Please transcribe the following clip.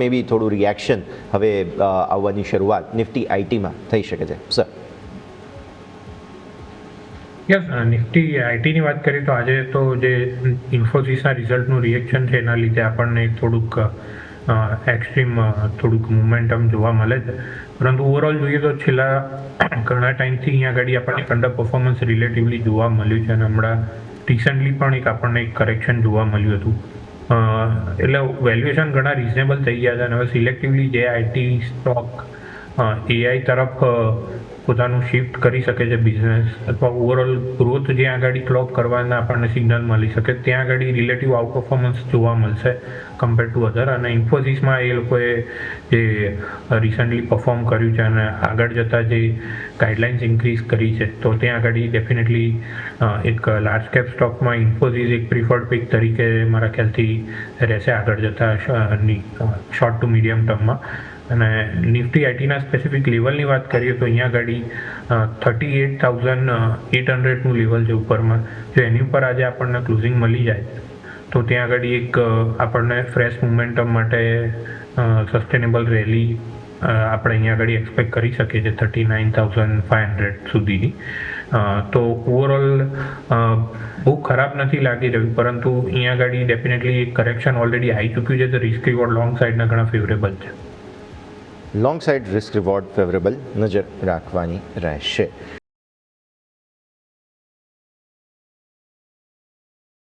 મે બી થોડું રિએક્શન હવે આવવાની શરૂઆત નિફ્ટી આઈટીમાં થઈ શકે છે સર? યસ, નિફ્ટી આઈટીની વાત કરીએ તો આજે તો જે ઇન્ફોસિસના રિઝલ્ટનું રિએક્શન છે એના લીધે આપણને થોડુંક એક્સ્ટ્રીમ થોડુંક મોમેન્ટમ જોવા મળે છે, પરંતુ ઓવરઓલ જોઈએ તો છેલ્લા ઘણા ટાઈમથી અહીંયા આગળ આપણને અંડર પરફોર્મન્સ રિલેટિવલી જોવા મળ્યું છે અને હમણાં રિસન્ટલી પણ આપણને એક કરેક્શન જોવા મળ્યું હતું. એટલે વેલ્યુએશન ઘણા રિઝનેબલ થઈ ગયા છે અને હવે સિલેક્ટિવલી જે આઈટી સ્ટોક એઆઈ તરફ પોતાનું શિફ્ટ કરી શકે છે બિઝનેસ, અથવા ઓવરઓલ ગ્રોથ જ્યાં આગળ ક્લોક કરવાના આપણને સિગ્નલ મળી શકે ત્યાં આગળ રિલેટિવ આઉટ પરફોર્મન્સ જોવા મળશે કમ્પેર ટુ અધર. અને ઇન્ફોસિસમાં એ લોકોએ જે રિસન્ટલી પરફોર્મ કર્યું છે અને આગળ જતાં જે ગાઈડલાઇન્સ ઇન્ક્રીઝ કરી છે તો ત્યાં આગળ ડેફિનેટલી એક લાર્જ કેપ સ્ટોકમાં ઇન્ફોસિસ એક પ્રિફર્ડ પિક તરીકે મારા ખ્યાલથી રહેશે આગળ જતાં શોર્ટ ટુ મીડિયમ ટર્મમાં. અને નિફ્ટી આઈટીના સ્પેસિફિક લેવલની વાત કરીએ તો અહીંયા આગળ 38,800નું લેવલ છે ઉપરમાં. જો એની ઉપર આજે આપણને ક્લોઝિંગ મળી જાય તો ત્યાં આગળ એક આપણને ફ્રેશ મોમેન્ટમ માટે સસ્ટેનેબલ રેલી આપણે અહીંયા આગળ એક્સપેક્ટ કરી શકીએ છીએ 39,500 સુધીની. તો ઓવરઓલ બહુ ખરાબ નથી લાગી રહ્યું, પરંતુ અહીંયા આગળ ડેફિનેટલી એક કરેક્શન ઓલરેડી આવી ચૂક્યું છે તો રિસ્ક રિવોર્ડ લોંગ સાઈડના ઘણા ફેવરેબલ છે. Long side risk reward favourable નજર રાખવાની રહેશે.